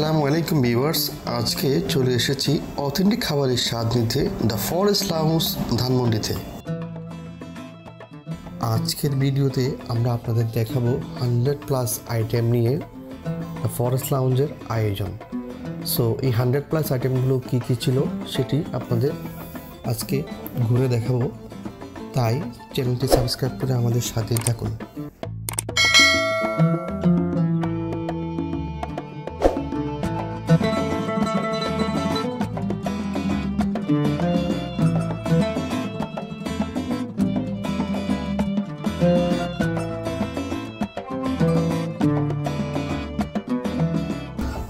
আসসালামু আলাইকুম ভিউয়ার্স, আজকে চলে এসেছি অথেন্টিক খাবারের স্বাদ নিতে দ্য ফরেস্ট লাউঞ্জ ধানমন্ডিতে। আজকের ভিডিওতে আমরা আপনাদের দেখাবো 100+ আইটেম নিয়ে দ্য ফরেস্ট লাউঞ্জের আয়োজন। সো এই 100+ আইটেমগুলো কী কী ছিল সেটি আপনাদের আজকে ঘুরে দেখাবো, তাই চ্যানেলটি সাবস্ক্রাইব করে আমাদের সাথেই থাকুন।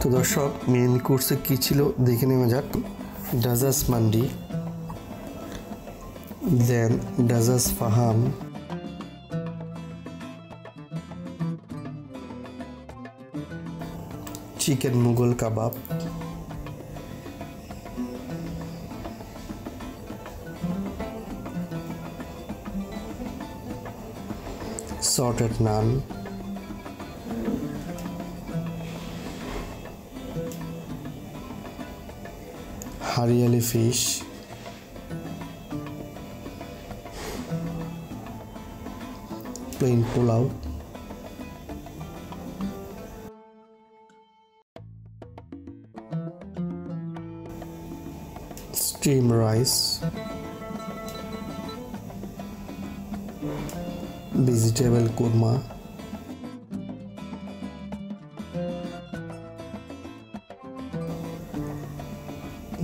তো দর্শক, মেন কোর্সে কী ছিল দেখে নেওয়া যাক। ডাজাস মান্ডি, দেন ডাজাস ফাহাম, chicken Mughal kebab, salted naan, hariyali fish, plain pulao, steam rice, vegetable korma,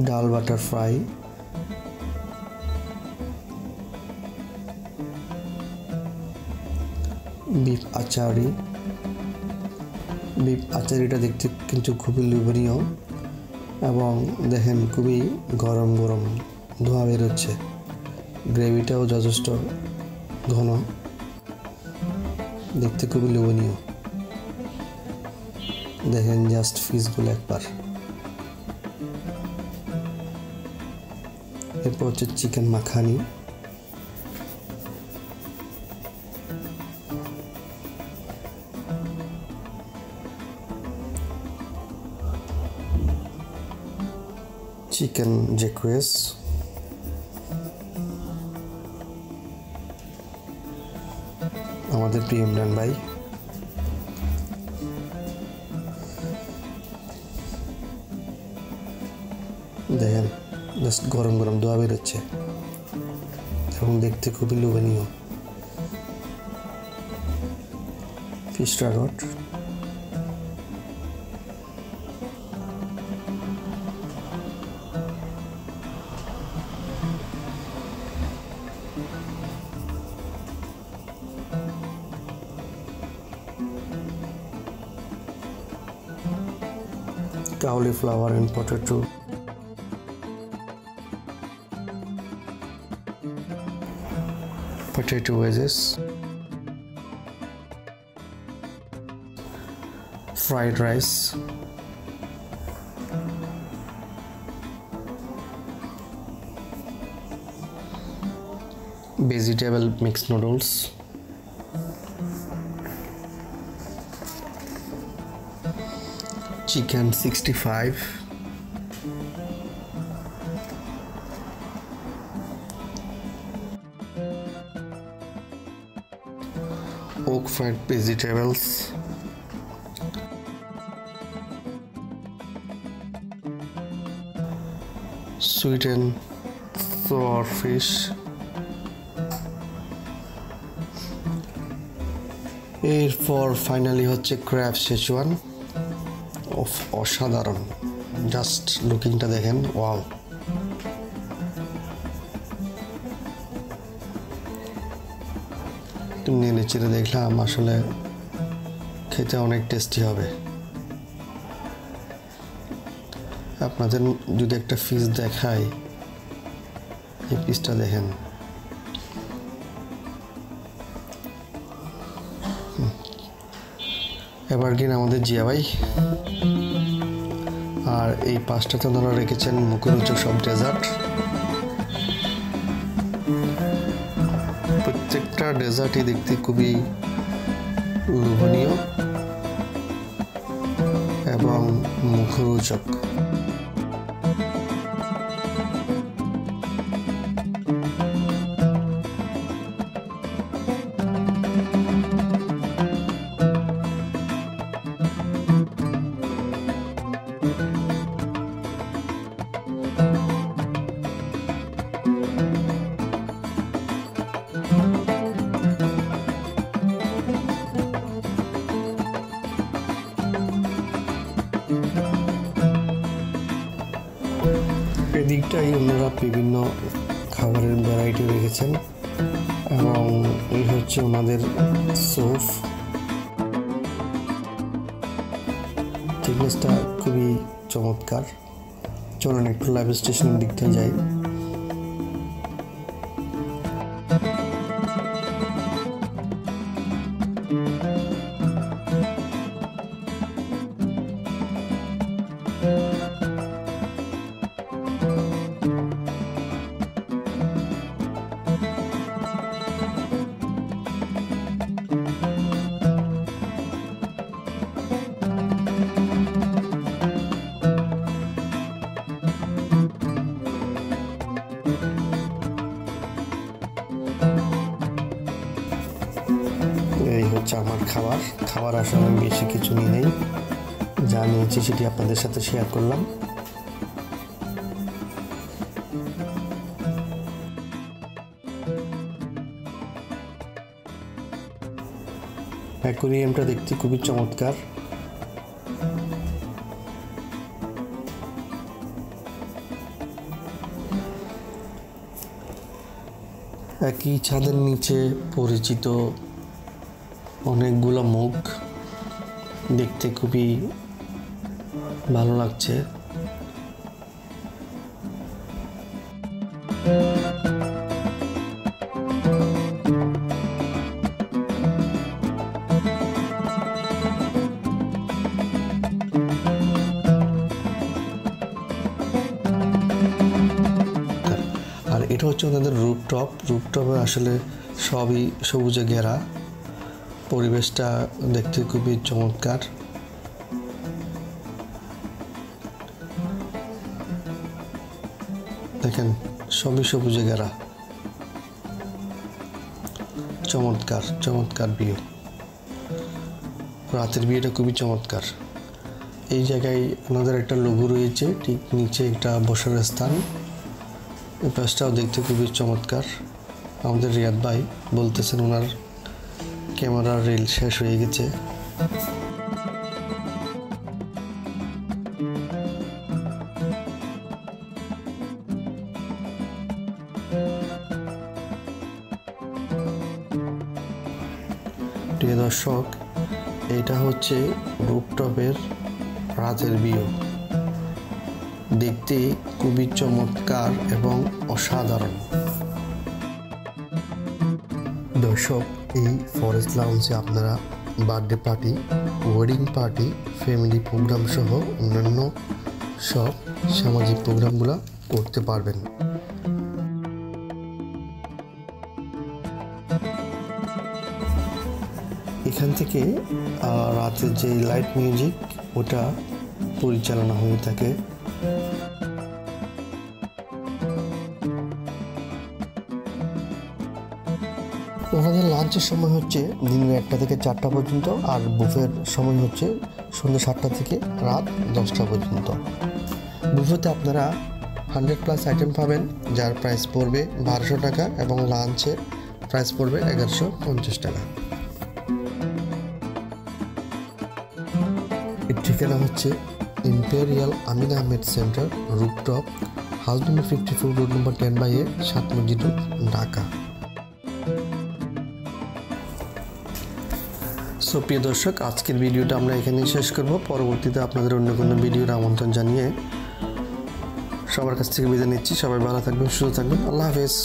dal butter fry, beef achari. Beef আচারিটা দেখতে কিন্তু খুবই লোভনীয় এবং দেখেন খুবই গরম গরম ধোঁয়া বেরোচ্ছে, গ্রেভিটাও যথেষ্ট ঘন, দেখতে খুবই লোভনীয়। দেখেন জাস্ট ফিশগুলো একবার। এরপর হচ্ছে চিকেন মাখানি, চিকেন জ্যাকুয়েস, আমাদের প্রিয় ইমরান ভাই, দেখেন জাস্ট গরম গরম ধোঁয়া বেরোচ্ছে এবং দেখতে খুবই লোভনীয়। ফিশ টার্গট, cauliflower and potato, potato wedges, fried rice, vegetable mixed noodles, chicken 65, oak fried vegetables, sweet and sour fish, এরপর ফাইনালি হচ্ছে ক্র্যাব শেজওয়ান। অসাধারণ, জাস্ট লুকিংটা দেখেন, ওয়াও। নেড়ে চেড়ে দেখলাম, আসলে খেতে অনেক টেস্টি হবে। আপনাদের যদি একটা পিস দেখাই, এই পিসটা দেখেন, এবার কিন আমাদের জিয়া ভাই। আর এই পাঁচটাতে ওনারা রেখেছেন মুখরোচক সব ডেজার্ট। প্রত্যেকটা ডেজার্টই দেখতে খুবই লোভনীয় এবং মুখরোচক। এদিকটাই ওনারা বিভিন্ন খাবারের ভ্যারাইটি রেখেছেন এবং এই হচ্ছে ওনাদের সোফ। থিকনেসটা খুবই চমৎকার। চলুন একটু লাইভ স্টেশনের দিকটাই যাই। এই হচ্ছে আমার খাবার আসলে আমি বেশি কিছু নিয়ে নেই, যা নিয়েছি সেটি আপনাদের সাথে শেয়ার করলাম। অ্যাকোয়ারিয়ামটা দেখতে খুবই চমৎকার। একই ছাদের নিচে পরিচিত অনেকগুলো মুখ, দেখতে খুবই ভালো লাগছে। আর এটা হচ্ছে ওনাদের রুপটপে আসলে সবই সবুজে ঘেরা। পরিবেশটা দেখতে খুবই চমৎকার। দেখেন সবই সবুজে ঘেরা, চমৎকার ভিউ। রাতের ভিউটা খুবই চমৎকার। এই জায়গায় ওনাদের একটা লোগো রয়েছে, ঠিক নিচে একটা বসার স্থান। এই পাশটাও দেখতে খুবই চমৎকার। আমাদের রিয়াদ ভাই বলতেছেন ওনার ক্যামেরার রিল শেষ হয়ে গেছে। প্রিয় দর্শক, এটা হচ্ছে রুফটপের রাতের ভিউ। দেখতে খুবই চমৎকার এবং অসাধারণ। দর্শক, এই ফরেস্ট লাউঞ্জে আপনারা birthday party, wedding party, family programme সহ অন্যান্য সব সামাজিক প্রোগ্রামগুলো করতে পারবেন। এখান থেকে রাতে যে লাইট মিউজিক ওটা পরিচালনা হয়ে থাকে। ওনাদের লাঞ্চের সময় হচ্ছে দিনের 1টা থেকে 4টা পর্যন্ত, আর বুফের সময় হচ্ছে সন্ধ্যে 7টা থেকে রাত 10টা পর্যন্ত। বুফেতে আপনারা 100+ আইটেম পাবেন, যার প্রাইস পড়বে 1200 টাকা এবং লাঞ্চের প্রাইস পড়বে 1150 টাকা। এর ঠিকানা হচ্ছে imperial Amin Ahmed centre, rooftop, house number 54, road number 10/A, 7 মসজিদ রোড, ঢাকা। সো প্রিয় দর্শক, আজকের ভিডিওটা আমরা এখানেই শেষ করব। পরবর্তীতে আপনাদের অন্য কোনো ভিডিওর আমন্ত্রণ জানিয়ে সবার কাছ থেকে বিদায় নিচ্ছি। সবাই ভালো থাকবেন, সুস্থ থাকবেন। আল্লাহ হাফেজ।